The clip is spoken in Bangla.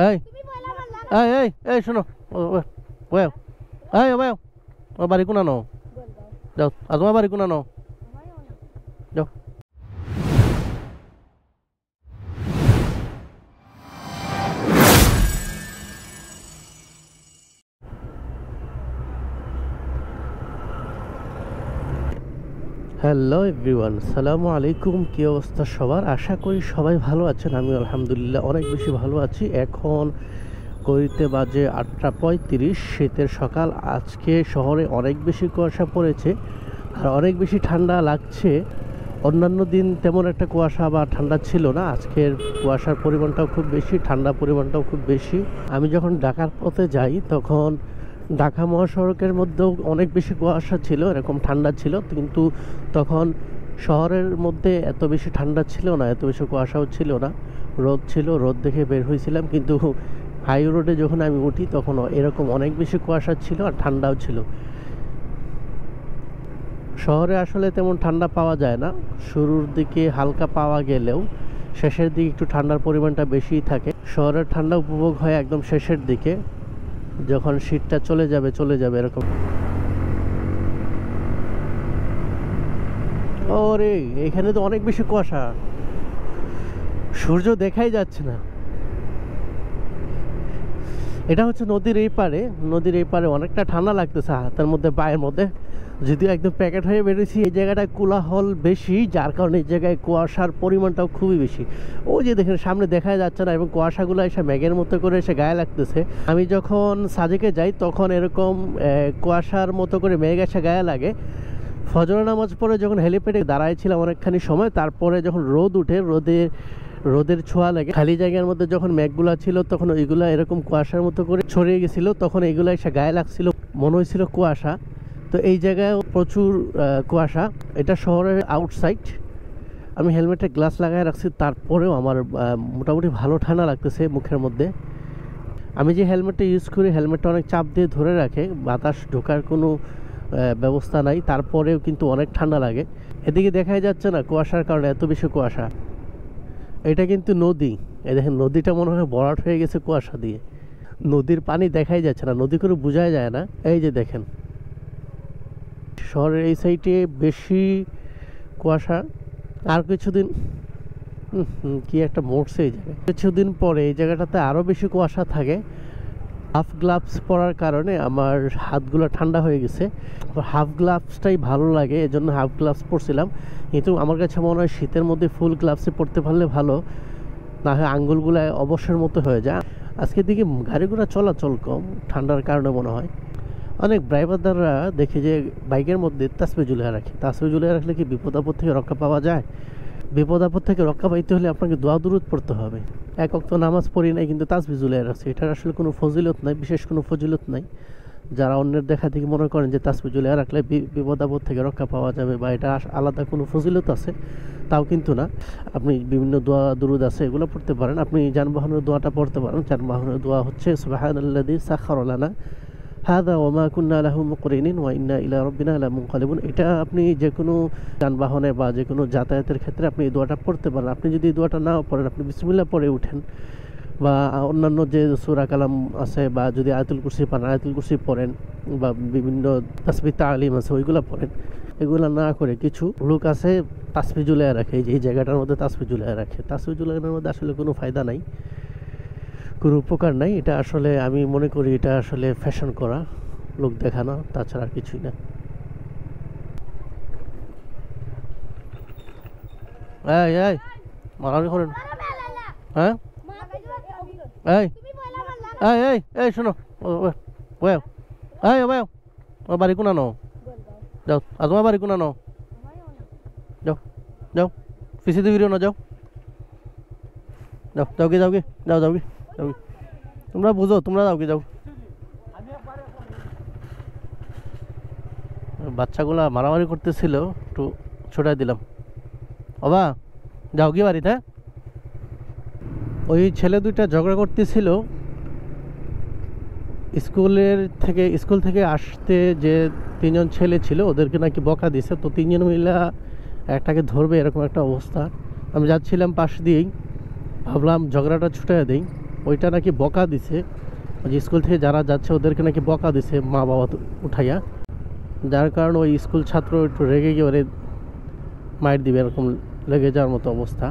এই এই এই এই শোনো ওয়ে এই ওয়ে তোমার বাড়ি কোনা নো যাও আর তোমার বাড়ি কোনা নো যাও হ্যালো এভরিওয়ান, সালামু আলাইকুম। কী অবস্থা সবার? আশা করি সবাই ভালো আছেন। আমি আলহামদুলিল্লাহ অনেক বেশি ভালো আছি। এখন করিতে বাজে 8:35, শীতের সকাল। আজকে শহরে অনেক বেশি কুয়াশা পড়েছে আর অনেক বেশি ঠান্ডা লাগছে। অন্যান্য দিন তেমন একটা কুয়াশা বা ঠান্ডা ছিল না। আজকের কুয়াশার পরিমাণটাও খুব বেশি, ঠান্ডার পরিমাণটাও খুব বেশি। আমি যখন ঢাকার পথে যাই তখন ঢাকা মহাসড়কের মধ্যেও অনেক বেশি কুয়াশা ছিল, এরকম ঠান্ডা ছিল, কিন্তু তখন শহরের মধ্যে এত বেশি ঠান্ডা ছিল না, এত বেশি কুয়াশাও ছিল না। রোদ ছিল, রোদ দেখে বের হয়েছিলাম, কিন্তু হাই রোডে যখন আমি উঠি তখন এরকম অনেক বেশি কুয়াশা ছিল আর ঠান্ডাও ছিল। শহরে আসলে তেমন ঠান্ডা পাওয়া যায় না, শুরুর দিকে হালকা পাওয়া গেলেও শেষের দিকে একটু ঠান্ডার পরিমাণটা বেশিই থাকে। শহরের ঠান্ডা উপভোগ হয় একদম শেষের দিকে, যখন শীতটা চলে যাবে এরকম। ওরে এখানে তো অনেক বেশি কুয়াশা, সূর্য দেখাই যাচ্ছে না। এটা হচ্ছে নদীর এই পারে অনেকটা ঠান্ডা লাগতেছে হাতের মধ্যে, পায়ের মধ্যে, যদিও একদম প্যাকেট হয়ে বেরিয়েছি। এই জায়গাটায় কোলাহল বেশি, যার কারণে এই জায়গায় কুয়াশার পরিমাণটাও খুবই বেশি। ওই যে দেখেন সামনে দেখা যাচ্ছে না, এবং কুয়াশাগুলো এসে মেঘের মতো করে এসে গায়ে লাগতেছে। আমি যখন সাজেকে যাই তখন এরকম কুয়াশার মতো করে মেঘ এসে গায়ে লাগে। ফজর নামাজ পরে যখন হেলিপ্যাডে দাঁড়াইছিলাম অনেকখানি সময়, তারপরে যখন রোদ উঠে, রোদের ছোঁয়া লাগে, খালি জায়গার মধ্যে যখন মেঘগুলা ছিল তখন ওইগুলা এরকম কুয়াশার মতো করে ছড়িয়ে গেছিল, তখন এইগুলা এসে গায়ে লাগছিল, মনে হয়েছিল কুয়াশা। তো এই জায়গায় প্রচুর কুয়াশা। এটা শহরের আউটসাইড। আমি হেলমেটে গ্লাস লাগায় রাখছি, তারপরেও আমার মোটামুটি ভালো ঠান্ডা লাগতেছে মুখের মধ্যে। আমি যে হেলমেটটা ইউজ করি, হেলমেটটা অনেক চাপ দিয়ে ধরে রাখে, বাতাস ঢোকার কোনো ব্যবস্থা নাই, তারপরেও কিন্তু অনেক ঠান্ডা লাগে। এদিকে দেখাই যাচ্ছে না কুয়াশার কারণে, এত বেশি কুয়াশা। এটা কিন্তু নদী, এই দেখেন নদীটা মনে হয় ভরাট হয়ে গেছে কুয়াশা দিয়ে। নদীর পানি দেখাই যাচ্ছে না, নদী করে বোঝাই যায় না। এই যে দেখেন শহরের এই সাইডে বেশি কুয়াশা। আর কিছুদিন কি একটা মরছে এই জায়গায়, কিছুদিন পরে এই জায়গাটাতে আরও বেশি কুয়াশা থাকে। হাফ গ্লাভস পরার কারণে আমার হাতগুলো ঠান্ডা হয়ে গেছে। হাফ গ্লাভসটাই ভালো লাগে, এজন্য হাফ গ্লাভস পরছিলাম। কিন্তু আমার কাছে মনে হয় শীতের মধ্যে ফুল গ্লাভসে পরতে পারলে ভালো, না হয় আঙ্গুলগুলো অবসর মতো হয়ে যায়। আজকের দিকে গাড়ি ঘোড়া চলাচল কম, ঠান্ডার কারণে মনে হয়। অনেক ড্রাইভারদাররা দেখে যে বাইকের মধ্যে তাসবিহ ঝুলিয়ে রাখে। তাসবিহ ঝুলিয়ে রাখলে কি বিপদ আপদ থেকে রক্ষা পাওয়া যায়? বিপদ আপদ থেকে রক্ষা পাইতে হলে আপনাকে দোয়া দুরূদ পড়তে হবে। এক ওয়াক্ত নামাজ পড়ি নাই কিন্তু তাসবিহ ঝুলিয়ে রাখছে, এটার আসলে কোনো ফজিলত নাই, বিশেষ কোনো ফজিলত নাই। যারা অন্যের দেখা থেকে মনে করেন যে তাসবিহ ঝুলিয়ে রাখলে বিপদ আপদ থেকে রক্ষা পাওয়া যাবে বা এটা আলাদা কোনো ফজিলত আছে, তাও কিন্তু না। আপনি বিভিন্ন দোয়া দুরূদ আছে, এগুলো পড়তে পারেন। আপনি যানবাহনের দোয়াটা পড়তে পারেন। যানবাহনের দোয়া হচ্ছে সুবহানাল্লাযী সাখারা লানা হাদা ওয়া মা কুন্না লাহু মুকরিনিন ওয়া ইন্না ইলা রাব্বিনা লামুনকালিবুন। এটা আপনি যে কোনো যানবাহনে বা যে কোনো যাতায়াতের ক্ষেত্রে আপনি এই দোয়াটা পড়তে পারেন। আপনি যদি এই দোয়াটা নাও পড়েন, আপনি বিসমিল্লাহ পড়ে উঠেন, বা অন্যান্য যে সূরা কালাম আছে, বা যদি আয়াতুল কুরসি পান আয়াতুল কুরসি পড়েন, বা বিভিন্ন তাসবিহ তালিম আছে ওইগুলো পড়েন। এগুলো না করে কিছু লোক আছে তাসবিহ ঝুলিয়ে রাখে, এই জায়গাটার মধ্যে তাসবিহ ঝুলিয়ে রাখে। তাসবিহ ঝুলানোর মধ্যে আসলে কোনো ফায়দা নাই, কোনো উপকার নাই। এটা আসলে আমি মনে করি এটা আসলে ফ্যাশন করা, লোক দেখানো, তাছাড়া আর কিছুই না। এই এই মারামারি করেন, হ্যাঁ? এই এই এই এই শোনো ওয়ে এই ওয়ে তোমার বাড়ি কোনা নো যাও আর তোমার বাড়ি কোনা নো যাও যাও পিছিয়ে দিয়ে না, যাও যাও যাও গে যাও গে যাও যাও গে যাও গে, তোমরা বুঝো, তোমরা যাও গে যাও। বাচ্চাগুলা মারামারি করতেছিল, একটু ছোটাই দিলাম। বাবা যাও কি বাড়িতে? ওই ছেলে দুইটা ঝগড়া করতেছিল, স্কুল থেকে আসতে যে তিনজন ছেলে ছিল ওদেরকে নাকি বকা দিছে, তো তিনজন মিলা একটাকে ধরবে এরকম একটা অবস্থা। আমি যাচ্ছিলাম পাশ দিয়েই, ভাবলাম ঝগড়াটা ছুটাই দেই। ওইটা নাকি বকা দিছে, ওই যে স্কুল থেকে যারা যাচ্ছে ওদেরকে নাকি বকা দিছে মা বাবা উঠাইয়া, যার কারণে ওই স্কুল ছাত্র একটু রেগে গিয়ে ওরে মাইর দিবে, এরকম লেগে যাওয়ার মতো অবস্থা।